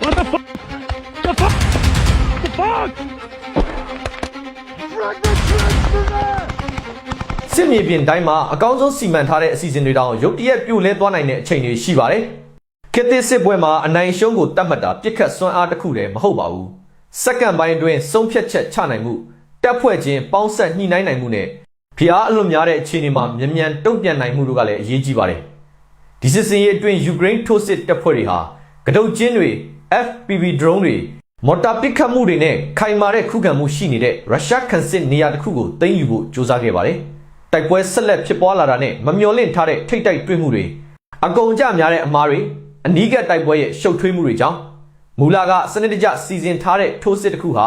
What the fuck? The fuck? The fuck? Drag the trench to there! စစ်မြေပြင်တိုင်းမှာအကောင်းဆုံးစီမံထားတဲ့အစီအစဉ်တွေတောင်ရုတ်တရက်ပြိုလဲသွားနိုင်တဲ့အချိန်တွေရှိပါတယ်။ခေတ်သစ်စစ်ပွဲမှာအနိုင်ရှုံးကိုတတ်မှတ်တာပြစ်ခတ်စွမ်းအားတစ်ခုတည်းမဟုတ်ပါဘူး။စက္ကန့်ပိုင်းအတွင်းဆုံးဖြတ်ချက်ချနိုင်မှုတပ်ဖွဲ့ချင်းပေါင်းဆက်ညှိနှိုင်းနိုင်မှုနဲ့ဖိအားအလွန်များတဲ့အခြေအနေမှာမြန်တုံ့ပြန်နိုင်မှုတို့ကလည်းအရေးကြီးပါတယ်။ဒီစစ်စင်ရေးအတွင်းယူကရိန်းထိုးစစ်တပ်ဖွဲ့တွေဟာကတုတ်ကျင်းတွေ FPV drone တွေမော်တာပစ်ခတ်မှုတွေနဲ့ခိုင်မာတဲ့ခုခံမှုရှိနေတဲ့ရုရှားခံစစ်နေရာတစ်ခုကိုသိမ်းယူဖို့ကြိုးစားခဲ့ပါတယ်။တိုက်ပွဲဆက်လက်ဖြစ်ပွားလာတာနဲ့မမျှော်လင့်ထားတဲ့ထိတ်တိုက်တွေ့မှုတွေအကုန်ကြများတဲ့အမားတွေအနီးကပ်တိုက်ပွဲရဲ့ရှုပ်ထွေးမှုတွေကြောင့်မူလကစနစ်တကျစီစဉ်ထားတဲ့ထိုးစစ်တစ်ခုဟာ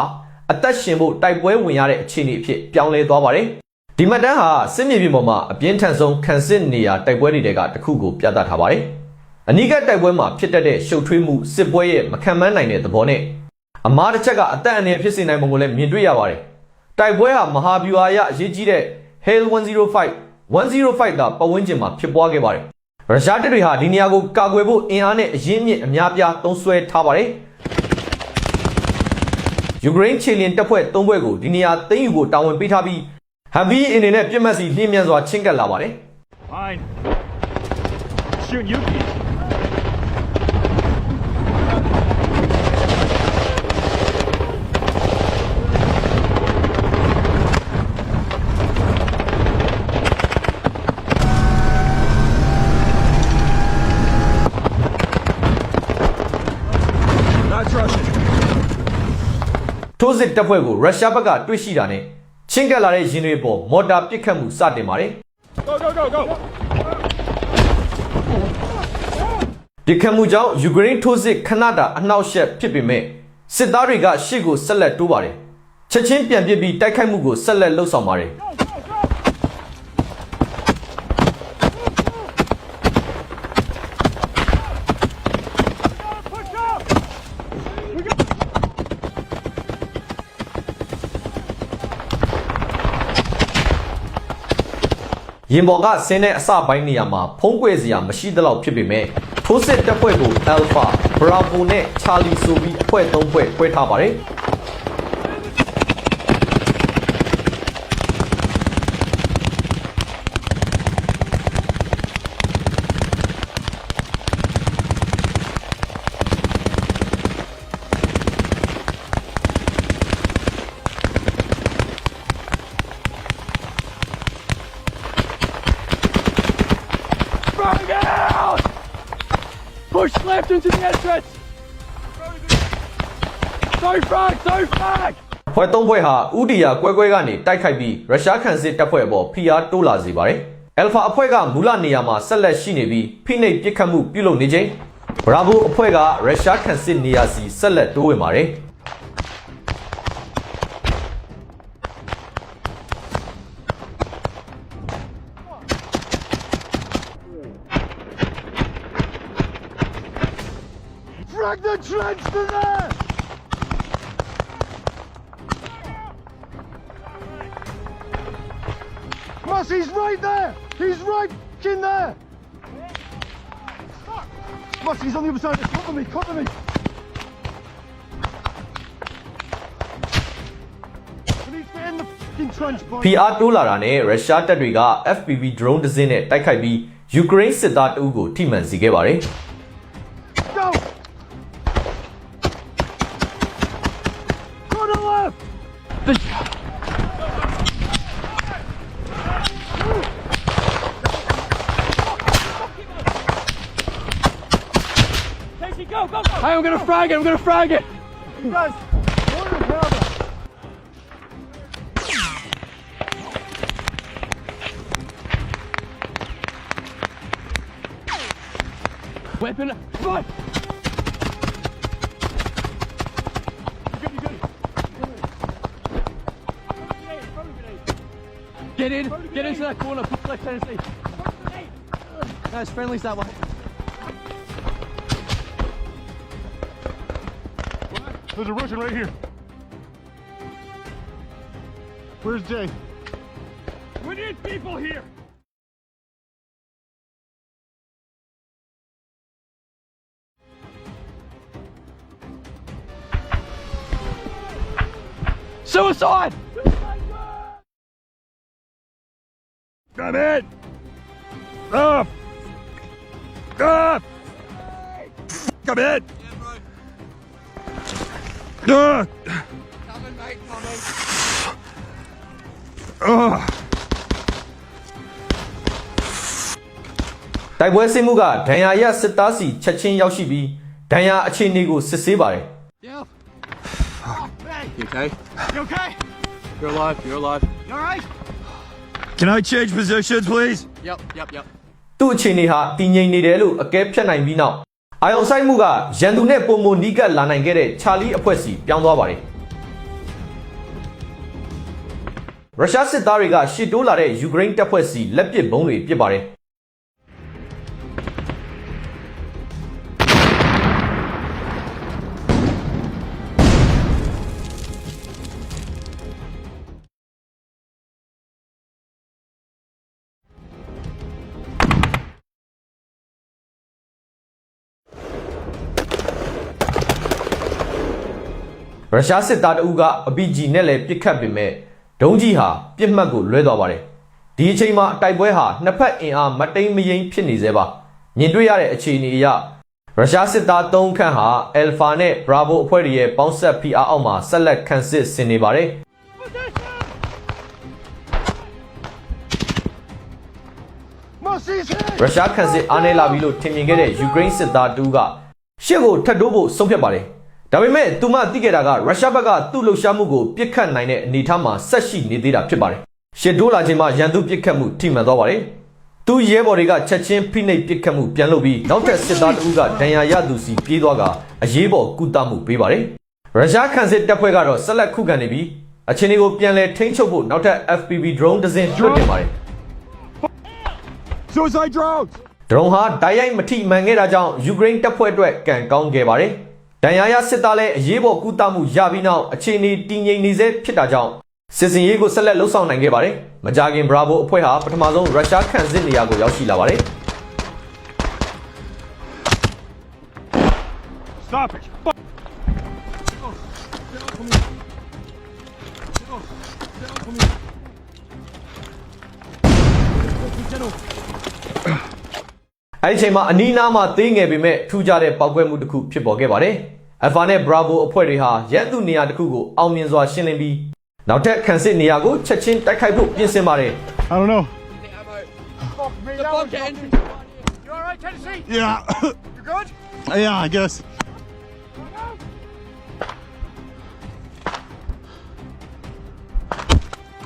အသက်ရှင်ဖို့တိုက်ပွဲဝင်ရတဲ့အခြေအနေအဖြစ်ပြောင်းလဲသွားပါတယ်။ဒီမှတ်တမ်းဟာစစ်မြေပြင်ပေါ်မှာအပြင်းထန်ဆုံးခံစစ်နေရာတိုက်ပွဲတွေကတစ်ခုကိုပြသထားပါတယ်။အနီးကပ်တိုက်ပွဲမှာဖြစ်တတ်တဲ့ရှုပ်ထွေးမှုစစ်ပွဲရဲ့မခံမနိုင်တဲ့သဘောနဲ့အမားတစ်ချက်ကအသက်အန္တရာယ်ဖြစ်စေနိုင်ပုံကိုလည်းမြင်တွေ့ရပါတယ်။တိုက်ပွဲဟာမဟာဗျူဟာအရအရေးကြီးတဲ့ Hail 105တာပတ်ဝန်းကျင်မှာဖြစ်ပွားခဲ့ပါတယ်။ရုရှားတပ်တွေဟာဒီနေရာကိုကာကွယ်ဖို့အင်အားနဲ့အရင်းမြစ်အများပြားသုံးစွဲထားပါတယ်။ယူကရိန်းခြေလျင်တပ်ဖွဲ့၃ဘွဲ့ကိုဒီနေရာသိမ်းယူဖို့တာဝန်ပေးထားပြီး Heavy အနေနဲ့ပြစ်မှတ်စီလျင်မြန်စွာချင်းကပ်လာပါတယ်။ Fine. Shoot you. Russian. ထိုးစစ်တပ်ဖွဲ့ကိုရုရှားဘက်ကတွေ့ရှိတာနဲ့ချင်းကပ်လာတဲ့ရင်တွေပေါ်မော်တာပစ်ခတ်မှုစတင်ပါတယ် Go, go, go, go. ပစ်ခတ်မှုကြောင့်ယူကရိန်းထိုးစစ်ခဏတာအနှောက်အယှက်ဖြစ်ပေမဲ့စစ်သားတွေကရှေ့ကိုဆက်လက်တိုးပါတယ်ချက်ချင်းပြန်ပစ်ပြီးတိုက်ခိုက်မှုကိုဆက်လက်လှုပ်ဆောင်ပါတယ် Push up. We got. ရင်ပေါ်ကဆင်းတဲ့အစပိုင်းနေရာမှာဖုံးကွယ်စရာမရှိသလောက်ဖြစ်ပေမဲ့ထိုးစစ်တပ်ဖွဲ့ကို Alpha, Bravo နဲ့ Charlie ဆိုပြီးအဖွဲ့၃ဖွဲ့ခွဲထားပါတယ် Frag out. Push left into the entrance. Sorry, frag. Sorry, frag. ဖွဲ့၃ဖွဲ့ဟာဥတီယာကွဲကွဲကနေတိုက်ခိုက်ပြီးရုရှားခံစစ်တပ်ဖွဲ့အပေါ်ဖိအားတိုးလာစေပါတယ် Alpha အဖွဲ့ကမူလနေရာမှာဆက်လက်ရှိနေပြီးဖိနှိပ်ပစ်ခတ်မှုပြုလုပ်နေချိန် Bravo အဖွဲ့ကရုရှားခံစစ်နေရာစီဆက်လက်တိုးဝင်ပါတယ် Drag the trench to there! Russ, he's right there! He's right in there! Russ, he's on the other side. Cover me, cover me! We need to get in the fucking trench, boy. ဖိအားတိုးလာတာနဲ့ရုရှားတပ်တွေက FPV drone တစ်စင်းနဲ့တိုက်ခိုက်ပြီးယူကရိန်းစစ်သားတအုပ်ကိုထိမှန်စေခဲ့ပါတယ် Go! Go to the left! Casey, go, go, go. I'm gonna frag it. I'm gonna frag it. You guys, what the hell? Weapon. Run. Get in. Get into that corner. Push left, Tennessee. Guys, friendly's that way. There's a Russian right here. Where's Jay? We need people here. Suicide! Come in! Up! Up! Come in! Coming, mate, coming.တိုက်ပွဲစစ်မှုကဒဏ်ရာရစစ်သားစီချက်ချင်းရောက်ရှိပြီးဒဏ်ရာအခြေအနေကိုစစ်ဆေးပါတယ် Yeah. You okay? You okay? You're alive, you're alive. You alright? Can I change positions, please? Yep. သူ့အခြေအနေဟာတည်ငြိမ်နေတယ်လို့အကဲဖြတ်နိုင်ပြီးနောက်အာယုံဆိုင်မှုကရန်သူနဲ့ပုံမနီးကပ်လာနိုင်ခဲ့တဲ့ချာလီအဖွဲ့စီပြောင်းသွားပါတယ်ရုရှားစစ်သားတွေကရှစ်တိုးလာတဲ့ယူကရိန်းတပ်ဖွဲ့စီလက်ပစ်ဘုံးတွေပစ်ပါတယ်ရုရှားစစ်သားတအုပ်ကအပီဂျီနဲ့လည်းပစ်ခတ်ပေမဲ့ဒုံးကြီးဟာပြစ်မှတ်ကိုလွဲသွားပါတယ်ဒီအချိန်မှာတိုက်ပွဲဟာနှစ်ဖက်အင်အားမတိမ်မယိမ်းဖြစ်နေသေးပါမြင်တွေ့ရတဲ့အခြေအနေအရရုရှားစစ်သား3ခန့်ဟာအယ်ဖာနဲ့ဘရာဗိုအဖွဲ့တွေရဲ့ပေါင်းဆက်ဖိအားအောက်မှာဆက်လက်ခံစစ်ဆင်နေပါတယ်ရုရှားခံစစ်အားနည်းလာပြီလို့ထင်မြင်ခဲ့တဲ့ယူကရိန်းစစ်သားတူကရှစ်ကိုထပ်တိုးဖို့ဆုံးဖြတ်ပါတယ်ဒါပေမဲ့သူမသိခဲ့တာကရုရှားဘက်ကသူ့လှုပ်ရှားမှုကိုပြစ်ခတ်နိုင်တဲ့အနေအထားမှာဆက်ရှိနေသေးတာဖြစ်ပါတယ်။ရှစ်တိုးလာခြင်းမှာရန်သူပြစ်ခတ်မှုထိမှန်သွားပါတယ်။သူရဲဘော်တွေကချက်ချင်းဖိနှိပ်ပြစ်ခတ်မှုပြန်လုပ်ပြီးနောက်ထပ်စစ်သားတဦးကဒဏ်ရာရသူစီပြေးသွားကအရေးပေါ်ကုသမှုပေးပါတယ်။ရုရှားခံစစ်တပ်ဖွဲ့ကတော့ဆက်လက်ခုခံနေပြီးအခြေအနေကိုပြန်လည်ထိန်းချုပ်ဖို့နောက်ထပ် FPV drone တစ်စင်းလွှတ်တင်ပါတယ် Suicide drones! drone ဟာတိုက်ရိုက်မထိမှန်ခဲ့တာကြောင့်ယူကရိန်းတပ်ဖွဲ့အတွက်ကံကောင်းခဲ့ပါတယ်။ဒဏ်ရာရစစ်သားလည်းအရေးပေါ်ကုသမှုရပြီးနောက်အခြေအနေတည်ငြိမ်နေစေဖြစ်တာကြောင့်စစ်စင်ရေးကိုဆက်လက်လှုပ်ဆောင်နိုင်ခဲ့ပါတယ်။မကြာခင်ဘရာဗိုအဖွဲ့ဟာပထမဆုံးရုရှားခံစစ်နေရာကိုရောက်ရှိလာပါတယ် Stop it! အဲဒီအချိန်မှာအနီးနားမှာသေးငယ်ပေမဲ့ထူးခြားတဲ့ပောက်ကွဲမှုတစ်ခုဖြစ်ပေါ်ခဲ့ပါတယ်။ Alpha နဲ့ Bravo အဖွဲ့တွေဟာရန်သူနေရာတစ်ခုကိုအောင်မြင်စွာရှင်းလင်းပြီးနောက်ထပ်ခံစစ်နေရာကိုချက်ချင်းတိုက်ခိုက်ဖို့ပြင်ဆင်ပါတယ် I don't know. The bunker entrance. You alright, Tennessee? Yeah. You good? Yeah, I guess.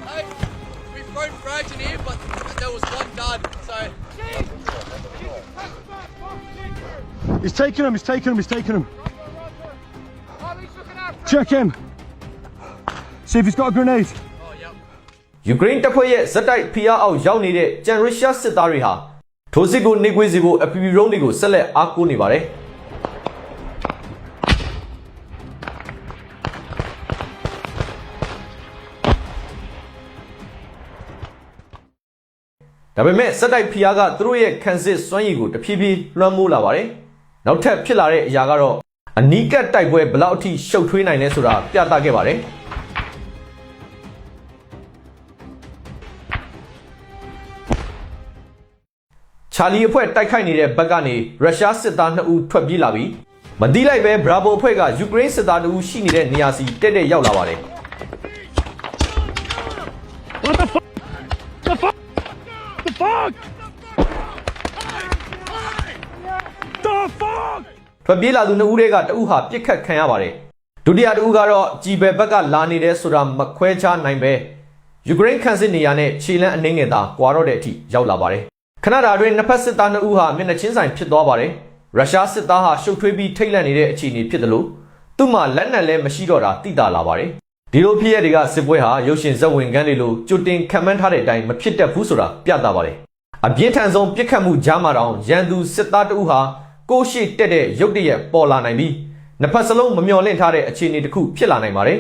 Hey, we've thrown frags in here, but there was one done, so... He's taking him, he's taking him, he's taking him. Check him. See if he's got a grenade. Oh, yep. ယူကရိန်းတပ်ဖွဲ့ရဲ့ဇက်တိုက်ဖိအားအောက်ရောက်နေတဲ့ကျန်ရုရှားစစ်သားတွေဟာထိုးစစ်ကိုနှိပ်ကွေးစေဖို့ FPV drone တွေကိုဆက်လက်အားကိုးနေပါတယ်ဒါပေမဲ့ဇက်တိုက်ဖိအားကသူတို့ရဲ့ခံစစ်စွမ်းရည်ကိုတဖြည်းဖြည်းလွှမ်းမိုးလာပါတယ်နောက်ထပ်ဖြစ်လာတဲ့အရာကတော့အနီးကပ်တိုက်ပွဲဘယ်လောက်အထိရှုပ်ထွေးနိုင်လဲဆိုတာပြသခဲ့ပါတယ်ချာလီအဖွဲ့တိုက်ခိုက်နေတဲ့ဘက်ကနေရုရှားစစ်သား2ဦးထွက်ပြေးလာပြီးမတိလိုက်ပဲဘရာဗိုအဖွဲ့ကယူကရိန်းစစ်သား2ဦးရှိနေတဲ့နေရာစီတက်တက်ရောက်လာပါတယ် What the fuck? The fuck? The fuck? The fuck? ထွက်ပြေးလာသူ2ဦးတွေကတဦးဟာပြစ်ခတ်ခံရပါတယ်ဒုတိယတဦးကတော့ကြည်ဘယ်ဘက်ကလာနေတယ်ဆိုတာမခွဲခြားနိုင်ပဲယူကရိန်းခံစစ်နေရာနဲ့ခြေလမ်းအနှင်းငယ်သာကွာတော့တဲ့အထိရောက်လာပါတယ်ခဏတာတွင်နှစ်ဖက်စစ်သား2ဦးဟာမျက်နှာချင်းဆိုင်ဖြစ်သွားပါတယ်ရုရှားစစ်သားဟာရှုပ်ထွေးပြီးထိတ်လန့်နေတဲ့အခြေအနေဖြစ်တယ်လို့သူ့မှာလက်နက်လည်းမရှိတော့တာသိတာလာပါတယ်ဒီလိုဖြစ်ရတဲ့ကစစ်ပွဲဟာရုပ်ရှင်ဇက်ဝင်ကန်းတွေလိုကြိုတင်ခံမှန်းထားတဲ့အတိုင်းမဖြစ်တတ်ဘူးဆိုတာပြသပါတယ်အပြင်းထန်ဆုံးပြစ်ခတ်မှုကြားမှာတောင်ရန်သူစစ်သား2ဦးဟာကိုရှိတက်တဲ့ရုတ်တရက်ပေါ်လာနိုင်ပြီးနှစ်ဖက်စလုံးမမျှော်လင့်ထားတဲ့အခြေအနေတစ်ခုဖြစ်လာနိုင်ပါတယ်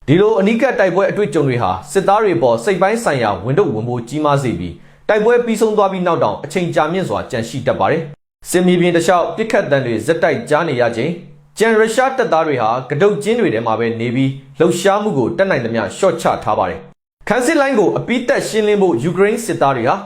ဒီလိုအနိကတိုက်ပွဲအတွေ့အကြုံတွေဟာစစ်သားတွေပေါ်စိတ်ပိုင်းဆိုင်ရာဝန်ထုတ်ဝန်ပိုးကြီးမားစေပြီးတိုက်ပွဲပြီးဆုံးသွားပြီးနောက်တောင်အချိန်ကြာမြင့်စွာကြန့်ရှိတတ်ပါတယ်။စစ်မြေပြင်တစ်လျှောက်ပစ်ခတ်တံတွေဇက်တိုက်ကြားနေရခြင်းကျန်ရုရှားတပ်သားတွေဟာကတုတ်ကျင်းတွေထဲမှာပဲနေပြီးလှုပ်ရှားမှုကိုတက်နိုင်သမျှရှော့ချထားပါတယ်။ခန်းစစ်လိုင်းကိုအပိသက်ရှင်းလင်းဖို့ယူကရိန်းစစ်သားတွေဟာ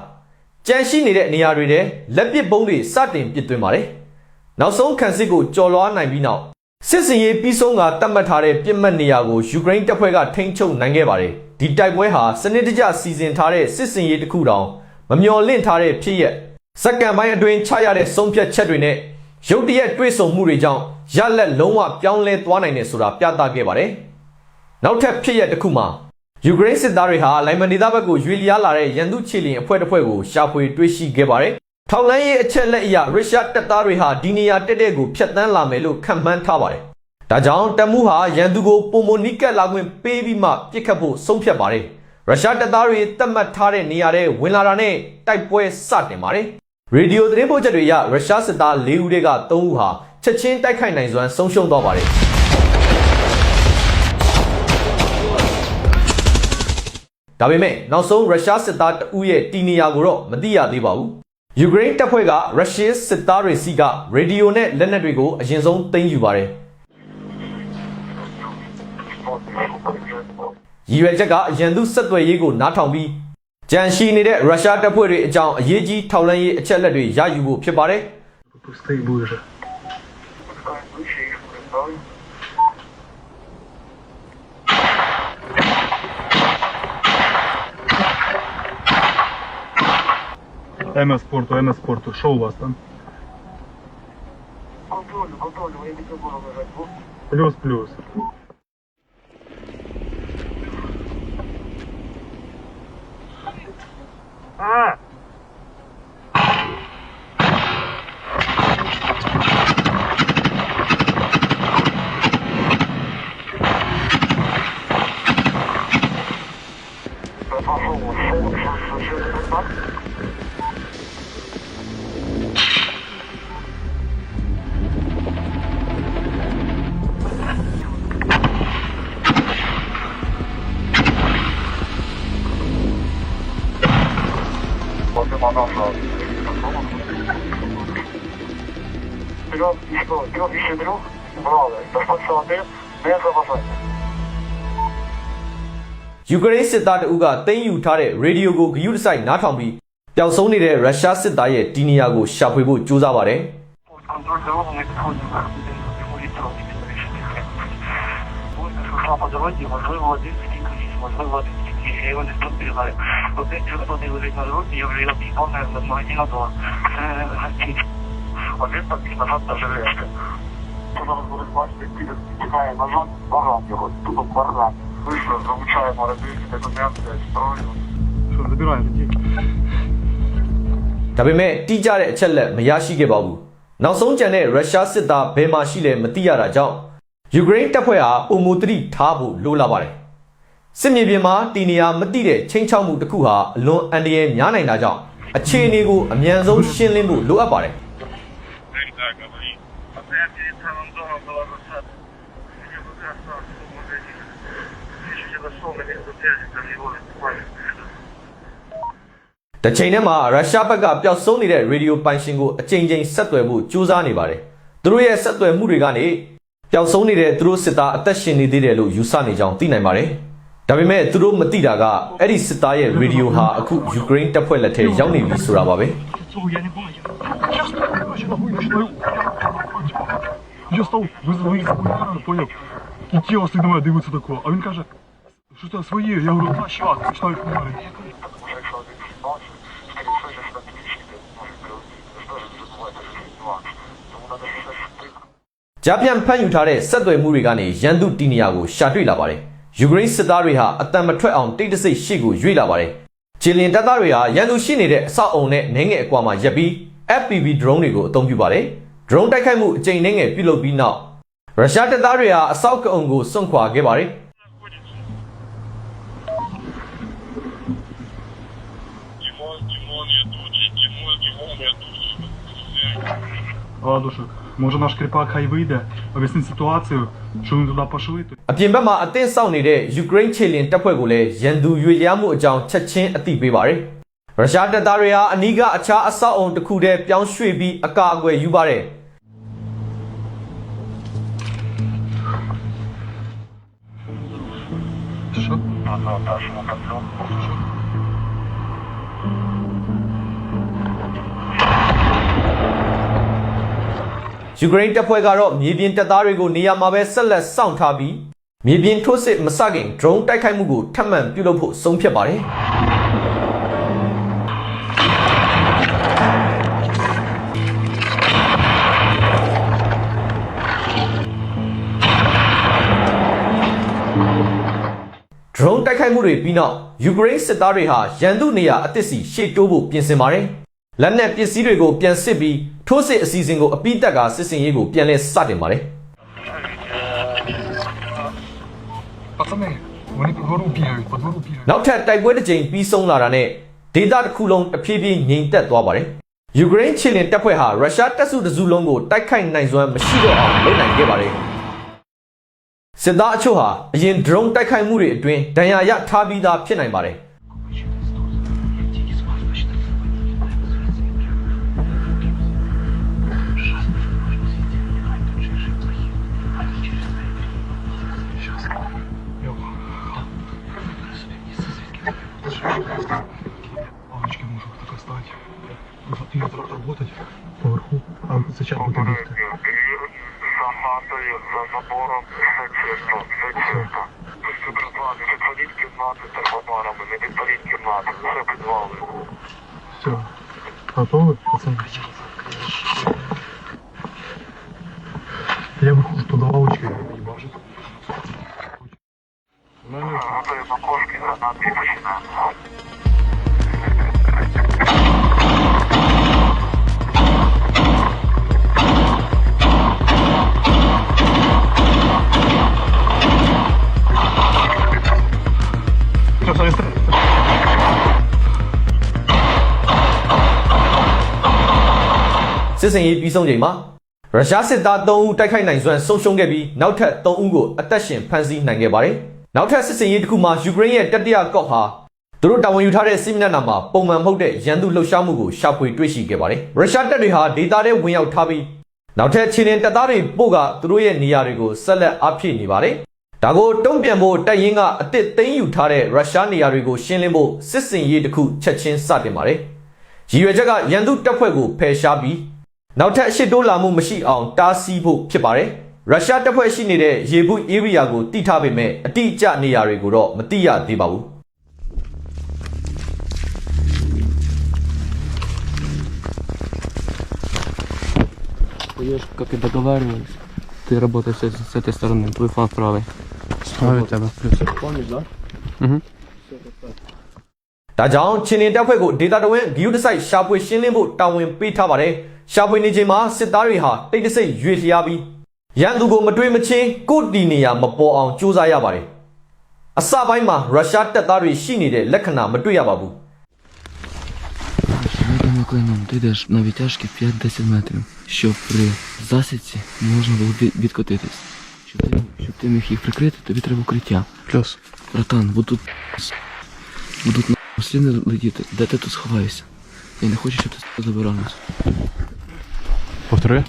ကြန့်ရှိနေတဲ့နေရာတွေထဲလက်ပစ်ပုံးတွေစတင်ပစ်သွင်းပါတယ်။နောက်ဆုံးခန်းစစ်ကိုကျော်လွှားနိုင်ပြီးနောက်စစ်စင်ရေးပြီးဆုံးကတတ်မှတ်ထားတဲ့ပြစ်မှတ်နေရာကိုယူကရိန်းတပ်ဖွဲ့ကထိန်းချုပ်နိုင်ခဲ့ပါတယ်။ဒီတိုက်ပွဲဟာစနစ်တကျစီစဉ်ထားတဲ့စစ်စင်ရေးတစ်ခုတောင်မမျှော်လင့်ထားတဲ့ဖြစ်ရက်စက္ကန့်ပိုင်းအတွင်းချရတဲ့ဆုံးဖြတ်ချက်တွေနဲ့ရုတ်တရက်တွေးဆုံမှုတွေကြောင့်ရလက်လုံးဝပြောင်းလဲသွားနိုင်တယ်ဆိုတာပြသခဲ့ပါတယ်။နောက်ထပ်ဖြစ်ရက်တစ်ခုမှာယူကရိန်းစစ်သားတွေဟာလိုင်မန်ဒေသဘက်ကိုရွေလျားလာတဲ့ရန်သူခြေလျင်အဖွဲ့တစ်ဖွဲ့ကိုရှာဖွေတွေ့ရှိခဲ့ပါတယ်။ထောက်လှမ်းရေးအချက်လက်အရရုရှားတပ်သားတွေဟာဒီနေရာတက်တဲ့ကိုဖျက်ဆီးလာမယ်လို့ခန့်မှန်းထားပါတယ်။ဒါကြောင့်တပ်မှုဟာရန်သူကိုပုံမနီးကပ်လာခွင့်ပေးပြီးမှပစ်ခတ်ဖို့ဆုံးဖြတ်ပါတယ်။ရုရှားတပ်သားတွေတတ်မှတ်ထားတဲ့နေရာထဲဝင်လာတာနဲ့တိုက်ပွဲစတင်ပါတယ်။ရေဒီယိုသတင်းပို့ချက်တွေအရရုရှားစစ်သား၄ဦးတွေက3ဦးဟာချက်ချင်းတိုက်ခိုက်နိုင်စွမ်းဆုံးရှုံးသွားပါတယ်။ဒါပေမဲ့နောက်ဆုံးရုရှားစစ်သားတဦးရဲ့တီနေရာကိုတော့မသိရသေးပါဘူး။ယူကရိန်းတပ်ဖွဲ့ကရုရှားစစ်သားတွေစီကရေဒီယိုနဲ့လက်နက်တွေကိုအရင်ဆုံးသိမ်းယူပါတယ်။ရည်ရွယ်ချက်ကရန်သူဆက်သွယ်ရေးကိုနားထောင်ပြီးကြံရှိနေတဲ့ရုရှားတပ်ဖွဲ့တွေအကြောင်းအရေးကြီးထောက်လှမ်းရေးအချက်လက်တွေရယူဖို့ဖြစ်ပါတယ်М-спорту, что у вас там? Плюс. Браво, достаточно ответ, без опасения. ယူကရိန်းစစ်သားတဦးကသိမ်းယူထားတဲ့ရေဒီယိုကိုဂရုတစိုက်နားထောင်ပြီးပျောက်ဆုံးနေတဲ့ရုရှားစစ်သားရဲ့တီနီယာကိုရှာဖွေဖို့ကြိုးစားပါတယ်။ Контроль дороги не подходит к по дороге, можливо, один стикнувшись, можливо, один стикнувшись, я його не спостерігаю. Один червоний лежить на дорозі, я вже його піймав на магазин два. Це гантів. Один так і назад даже решти. Це зараз будуть бачити, тікає назад, баран його, тупо баран. Вийшли, залучаємо радійні документи, зброю. Что, забираем людей? ဒါပေမဲ့တိကျတဲ့အချက်လက်မရရှိခဲ့ပါဘူး။နောက်ဆုံးကျန်တဲ့ရုရှားစစ်သားဘယ်မှာရှိလဲမသိရတာကြောင့်ယူကရိန်းတပ်ဖွဲ့ဟာပုံမူတတိထားဖို့လိုလာပါတယ်။စစ်မြေပြင်မှာတီနီယာမတိတဲ့ချင်းချောက်မှုတစ်ခုဟာအလွန်အန္တရာယ်များနိုင်တာကြောင့်အခြေအနေကိုအမြန်ဆုံးရှင်းလင်းဖို့လိုအပ်ပါတယ်။တချိန်ထဲမှာရုရှားဘက်ကပျောက်ဆုံးနေတဲ့ရေဒီယိုပိုင်ရှင်ကိုအကြိမ်ကြိမ်ဆက်သွယ်မှုစူးစမ်းနေပါတယ်။သူတို့ရဲ့ဆက်သွယ်မှုတွေကနေပျောက်ဆုံးနေတဲ့သူတို့စစ်သားအသက်ရှင်နေသေးတယ်လို့ယူဆနေကြောင်းသိနိုင်ပါတယ်။ဒါပေမဲ့သူတို့မသိတာကအဲ့ဒီစစ်သားရဲ့ရေဒီယိုဟာအခုယူကရိန်းတပ်ဖွဲ့လက်ထဲရောက်နေပြီဆိုတာပါပဲ။ Я став визвонити, поняв? І тіло стоїть на мене, дивиться такого. А він каже, що це своє? Я говорю, а що? Починаю говорити. Japan ဖန်ယူထားတဲ့ဆက်သွယ်မှုတွေကနေရန်သူတီနီယာကိုရှာတွေ့လာပါတယ်။ယူကရိန်းစစ်သားတွေဟာအတန်မထွက်အောင်တိတ်တဆိတ်ရှေ့ကိုရွေ့လာပါတယ်။ဂျီလင်တပ်သားတွေဟာရန်သူရှိနေတဲ့အဆောက်အုံနဲ့နှင်းငယ်အကွာမှာရပ်ပြီး FPV drone တွေကိုအသုံးပြုပါတယ်။ drone တိုက်ခိုက်မှုအကြိမ်နှင်းငယ်ပြုလုပ်ပြီးနောက်ရုရှားတပ်သားတွေဟာအဆောက်အုံကိုစွန့်ခွာခဲ့ပါတယ်။ Ладушек, може наш кріпак хай вийде, об'яснить ситуацію, що вони туди пішли. ပြင်ဘက်မှာအသင်းစောင့်နေတဲ့ယူကရိန်းခြေလျင်တပ်ဖွဲ့ကိုလည်းရန်သူရွေလျားမှုအကြောင်းချက်ချင်းအသိပေးပါတယ်။ရုရှားတပ်သားတွေဟာအနီးကအခြားအဆောက်အုံတစ်ခုတည်းပြောင်းရွှေ့ပြီးအကာအကွယ်ယူပါတယ်။ Що? ။ယူကရိန်းတပ်ဖွဲ့ကတော့မြေပြင်တပ်သားတွေကိုနေရာမှာပဲဆက်လက်စောင့်ထားပြီးမြေပြင်ထိုးစစ်မစခင် drone တိုက်ခိုက်မှုကိုထပ်မံပြုလုပ်ဖို့ဆုံးဖြတ်ပါတယ်။ drone တိုက်ခိုက်မှုတွေပြီးနောက်ယူကရိန်းစစ်သားတွေဟာရန်သူနေရာအသစ်စီရှေ့တိုးဖို့ပြင်ဆင်ပါတယ်။လက်နက်ပစ္စည်းတွေကိုပြန်စစ်ပြီးထိုးစစ်အစီအစဉ်ကိုအပိတက်ကစစ်စင်ရေးကိုပြန်လည်စတင်ပါတယ် Пацани, вони по двору бігають, по двору бігають. ။နောက်ထပ်တိုက်ပွဲတစ်ကြိမ်ပြီးဆုံးလာတာနဲ့ဒေသတစ်ခုလုံးတဖြည်းဖြည်းငြိမ်သက်သွားပါတယ်။ယူကရိန်းခြေလျင်တပ်ဖွဲ့ဟာရုရှားတပ်စုတစ်စုလုံးကိုတိုက်ခိုက်နိုင်စွမ်းမရှိတော့အောင်လုပ်နိုင်ခဲ့ပါတယ်။စစ်သားအချို့ဟာအရင် drone တိုက်ခိုက်မှုတွေအတွင်းဒဏ်ရာရထားပြီးသားဖြစ်နိုင်ပါတယ်။ Палочки можу так оставить. И работать поверху, а сейчас буду бігти. За хатою, за забором, все чисто, все чисто. Суперплани, підпаліть кімнати термобарами, не підпаліть кімнати, все підвали. Все. Готовы, пацаны? Я выхожу туда лавочкой, ебашит. Готуємо кошки, гранати і починаємо.စစ်စင်ရေးပြီးဆုံးချိန်မှာရုရှားစစ်သား3ဦးတိုက်ခိုက်နိုင်စွမ်းဆုံးရှုံးခဲ့ပြီးနောက်ထပ်3ဦးကိုအသက်ရှင်ဖမ်းဆီးနိုင်ခဲ့ပါတယ်။နောက်ထပ်စစ်စင်ရေးတစ်ခုမှာယူကရိန်းရဲ့တတိယကောက်ဟာသူတို့တာဝန်ယူထားတဲ့စစ်မျက်နှာမှာပုံမှန်မဟုတ်တဲ့ရန်သူလှုပ်ရှားမှုကိုရှာဖွေတွေ့ရှိခဲ့ပါတယ်။ရုရှားတပ်တွေဟာဒေသထဲဝင်ရောက်ထားပြီးနောက်ထပ်ခြေလျင်တပ်သားတွေပို့ကသူတို့ရဲ့နေရာတွေကိုဆက်လက်အားဖြည့်နေပါတယ်။ဒါကိုတုံ့ပြန်ဖို့တပ်ရင်းကအသစ်သိမ်းယူထားတဲ့ရုရှားနေရာတွေကိုရှင်းလင်းဖို့စစ်စင်ရေးတစ်ခုချက်ချင်းစတင်ပါတယ်။ရည်ရွယ်ချက်ကရန်သူတပ်ဖွဲ့ကိုဖယ်ရှားပြီးနောက်ထပ်ရှစ်တိုးလာမှုမရှိအောင်တားဆီးဖို့ဖြစ်ပါတယ်။ရုရှားတပ်ဖွဲ့ရှိနေတဲ့ရေဘူးဧရိယာကိုတိထားပေမဲ့အတိအကျနေရာတွေကိုတော့မသိရသေးပါဘူး။ Пойдешь, как и договаривались. Ты работаешь с этой стороны, твой фланг правый. Ставлю тебя плюс. Помнишь, да? ဒါကြောင့်ချင်းရင်တပ်ဖွဲ့ကိုဒေတာတဝင်းဂီယူတစိုက်ရှာဖွေရှင်းလင်းဖို့တာဝန်ပေးထားပါတယ်။ရှာဖွေနေချိန်မှာစစ်သားတွေဟာတိတ်တဆိတ်ရွေလျားပြီးရန်သူကိုမတွေးမချင်းကိုတီနေရမပေါ်အောင်ကြိုးစားရပါတယ်။အစပိုင်းမှာရုရှားတပ်သားတွေရှိနေတဲ့လက္ခဏာမတွေ့ရပါဘူး။ Медленным клином ты йдеш на відтяжки 5-10 метрів, щоб при засідці не можна було відкотитись. Щоб ти міг їх прикрити, тобі треба укриття. Плюс. Братан, будуть сліди летіти, де ти тут сховаєшся? Я не хочу, щоб ти забирався. Повтори.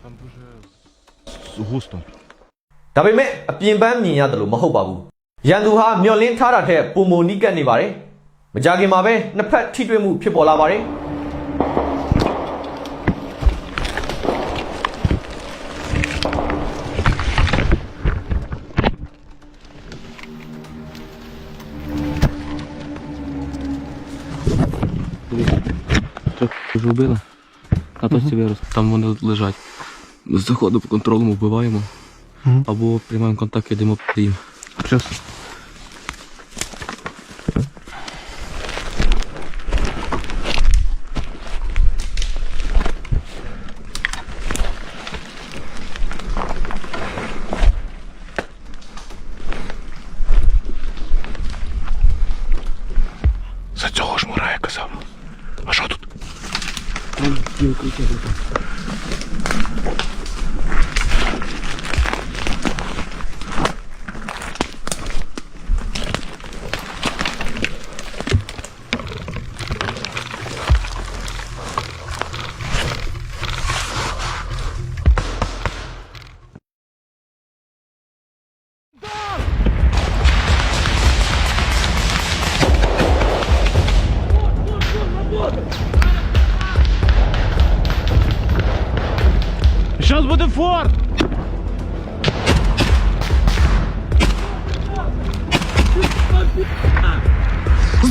Там дуже густо. ဒါပေမဲ့အပြင်ပန်းမြင်ရတယ်လို့မဟုတ်ပါဘူး။ရန်သူဟာမျောလင်းထားတာထက်ပုံမနီးကပ်နေပါတယ်။မကြခင်မှာပဲနှစ်ဖက်ထိတွေ့မှုဖြစ်ပေါ်လာပါတယ်။ Вже вбили? На точці вирус. Там вони лежать. З заходу по контролю вбиваємо. Або приймаємо контакт, йдемо по їм. Плюс. За цього ж Мурая казав. А що тут? Там є укриття.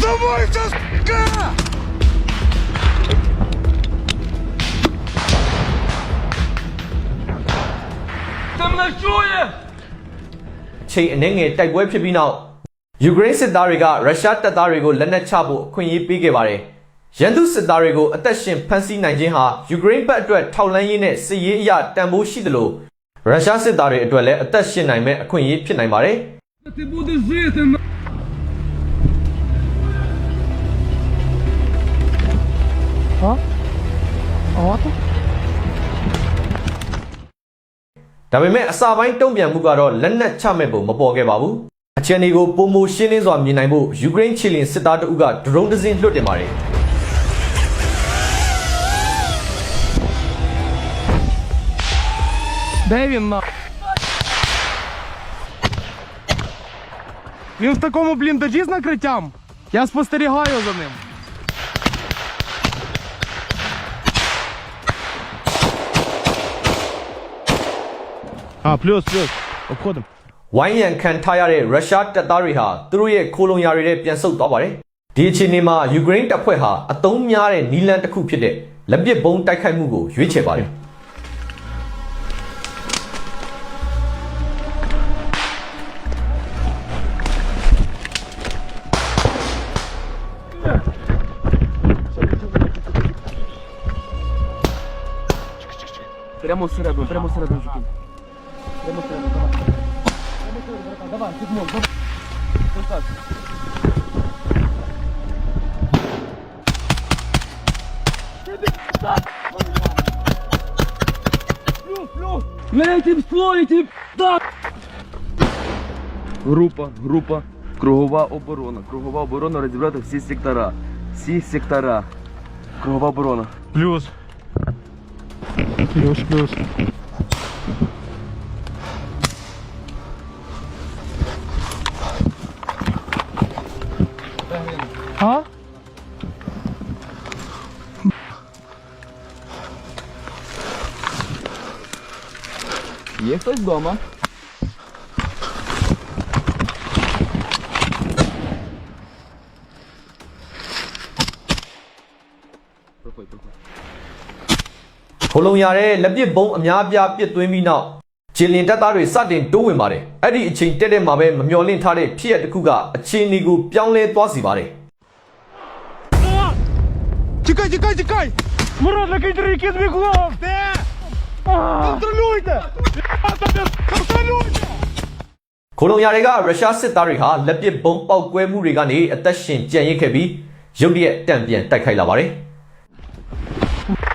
ချိန်အနှဲငယ်တိုက်ပွဲဖြစ်ပြီးနောက်ယူကရိန်းစစ်သားတွေကရုရှားတပ်သားတွေကိုလက်နက်ချဖို့အခွင့်အရေးပေးခဲ့ပါတယ်။ရန်သူစစ်သားတွေကိုအသက်ရှင်ဖမ်းဆီးနိုင်ခြင်းဟာယူကရိန်းဘက်အတွက်ထောက်လှမ်းရေးနဲ့စစ်ရေးအရာတန်ဖိုးရှိသလိုရုရှားစစ်သားတွေအတွက်လည်းအသက်ရှင်နိုင်မဲ့အခွင့်အရေးဖြစ်နိုင်ပါတယ်။ Ти будеш жити, на... От. ဒါပေမဲ့အစာပိုင်းတုံ့ပြန်မှုကတော့လက်နက်ချမဲ့ပုံမပေါ်ခဲ့ပါဘူး။အခြေအနေကိုပုံမရှင်းလင်းစွာမြင်နိုင်ဖို့ယူကရိန်းခြေလျင်စစ်သားတအုပ်ကဒရုန်းတစ်စင်းလွှတ်တင်ပါတယ်။ Де він на? Він в такому бліндажі з накриттям. Я спостерігаю за ним. Плюс. Обходимо. ဝိုင်းရန်ခံထားရတဲ့ရုရှားတပ်သားတွေဟာသူတို့ရဲ့ခိုးလုံရာတွေနဲ့ပြန်ဆုတ်သွားပါတယ်။ဒီအခြေအနေမှာယူကရိန်းတပ်ဖွဲ့ဟာအသုံးများတဲ့နီလန်တစ်ခုဖြစ်တဲ့လက်ပစ်ဗုံးတိုက်ခိုက်မှုကိုရွေးချယ်ပါတယ်။ Прямо всередину закинь. Прямо всередину, давай. Прямо всередину, братан, давай, підмог, давай. Ось так. Плюс! Летим, слоїть, так! Група, кругова оборона. Кругова оборона розібрати всі сектора. Всі сектора. Кругова оборона. Плюс. А? Є хтось вдома? Проходь. ခိုးလုံရတဲ့လက်ပစ်ဗုံးအများအပြားပစ်သွင်းပြီးနောက်ဂျင်လင်တပ်သားတွေစတင်တိုးဝင်ပါတယ်။အဲ့ဒီအချိန်တက်တဲ့မှာပဲမမျှော်လင့်ထားတဲ့ဖြစ်ရပ်တစ်ခုကအခြေအနေကိုပြောင်းလဲသွားစီပါတယ်။ Тікай! Смородники трійки двигун! Де? Контролюйте! Контролюйте! ခိုးလုံရတွေကရုရှားစစ်သားတွေဟာလက်ပစ်ဗုံးပေါက်ကွဲမှုတွေကနေအသက်ရှင်ကြံ့ရစ်ခဲ့ပြီးရုတ်တရက်တန့်ပြန်တိုက်ခိုက်လာပါတယ်။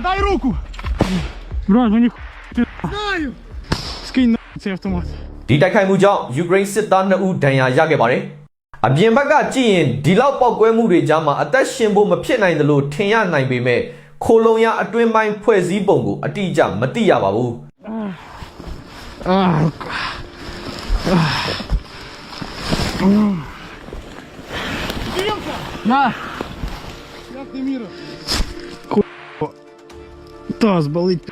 Дай руку! Брат, мені знаю! Скинь на цей автомат. ဒီတိုက်ခိုက်မှုကြောင့်ယူကရိန်းစစ်သား2ဦးဒဏ်ရာရခဲ့ပါတယ်။အပြင်ဘက်ကကြည့်ရင်ဒီလောက်ပေါက်ကွဲမှုတွေကြားမှာအသက်ရှင်ဖို့မဖြစ်နိုင်တယ်လို့ထင်ရနိုင်ပေမဲ့ခိုးလုံရအတွင်းပိုင်းဖွဲ့စည်းပုံကိုအတိအကျမသိရပါဘူး။ На! Як ти міра? Таз болить.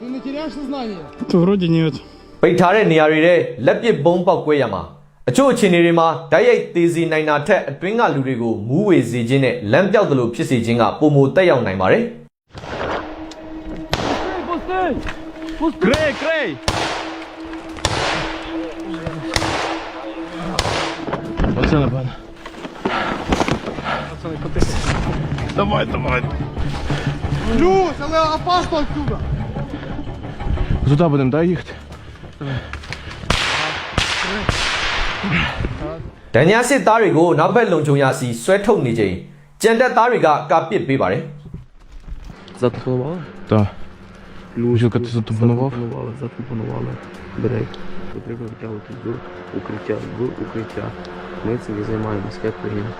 Ты не теряешь сознание? То вроде нет. ပိတ်ထားတဲ့နေရာတွေထဲလက်ပစ်ဗုံးပေါက်ကွဲရမှာအချို့အခြေအနေတွေမှာဓာတ်ရိုက်သေးစီနိုင်တာထက်အတွင်းကလူတွေကိုမူးဝေစေခြင်းနဲ့လမ်းပြောက်သလိုဖြစ်စေခြင်းကပုံမတက်ရောက်နိုင်ပါတယ် Крей! Оце напевно. Пацани, потихо. Давай. Плюс, але опасно отсюда. Сюди будемо, да, їхати? ဒဏ်ရာစစ်သားတွေကိုနောက်ဘက်လုံခြုံရာစီဆွဲထုတ်နေချိန်ကြံတက်သားတွေကကာပစ်ပေးပါတယ် Затупонували? Так. Плюшка, ти затупонував? Затупонували. Берег. Потрібно втягнути в укриття. Ми цим і займаємося, як країна.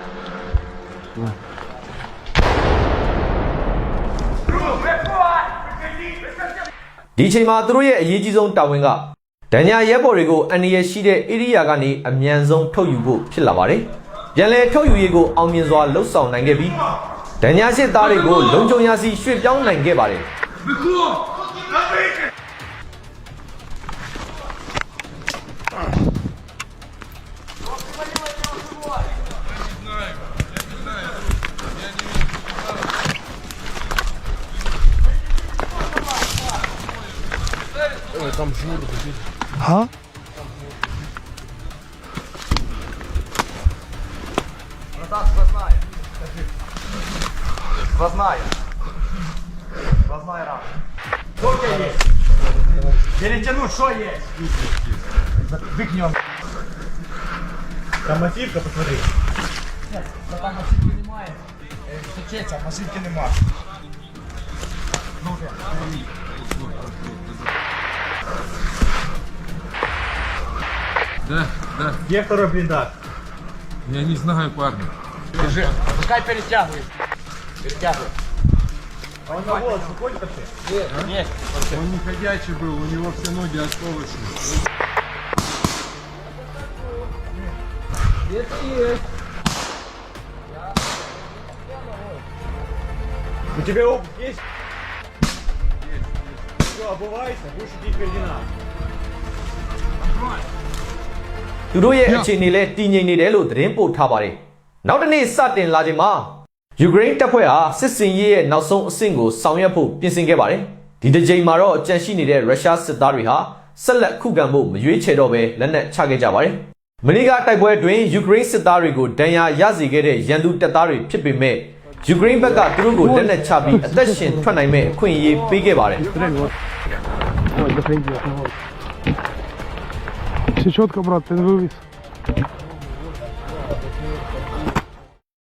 ဒီချိန်မှာသူတို့ရဲ့အရေးကြီးဆုံးတာဝန်ကဒဏ်ရာရဲဘော်တွေကိုအန္တရာယ်ရှိတဲ့ဧရိယာကနေအမြန်ဆုံးထုတ်ယူဖို့ဖြစ်လာပါတယ်ပြန်လည်ထုတ်ယူရေးကိုအောင်မြင်စွာလှုပ်ဆောင်နိုင်ခဲ့ပြီးဒဏ်ရာစစ်သားတွေကိုလုံခြုံရာစီရွှေ့ပြောင်းနိုင်ခဲ့ပါတယ် Ти А? Сквозная. Сквозная рана. Сколько есть? Перетянуть, что есть? Выкнем. Там массивка, посмотри. Нет, там массивки немає. Течеться, массивки немає. Да, да. Где второй блиндаж? Я не знаю, парни. Держи. Пускай перетягивает. Перетягивает. А он на волос выходит вообще? Есть. Он не ходячий был, у него все ноги осколочные. У тебя опыт есть? Все, обувайся, будешь идти впереди нас.သူတို့ရဲ့အခြေအနေလဲတည်ငြိမ်နေတယ်လို့သတင်းပို့ထားပါတယ်။နောက်တစ်နေ့စတင်လာချိန်မှာယူကရိန်းတပ်ဖွဲ့ဟာစစ်စင်ရေးရဲ့နောက်ဆုံးအဆင့်ကိုဆောင်ရွက်ဖို့ပြင်ဆင်ခဲ့ပါတယ်။ဒီတစ်ကြိမ်မှာတော့ကြန့်ရှိနေတဲ့ရုရှားစစ်သားတွေဟာဆက်လက်ခုခံဖို့မရွေးချယ်တော့ဘဲလက်နက်ချခဲ့ကြပါတယ်။မနေ့ကတိုက်ပွဲအတွင်းယူကရိန်းစစ်သားတွေကိုဒဏ်ရာရစေခဲ့တဲ့ရန်သူတပ်သားတွေဖြစ်ပေမဲ့ယူကရိန်းဘက်ကသူတို့ကိုလက်နက်ချပြီးအသက်ရှင်ထွက်နိုင်မဲ့အခွင့်အရေးပေးခဲ့ပါတယ်။ Все четко, брат, ты вывез.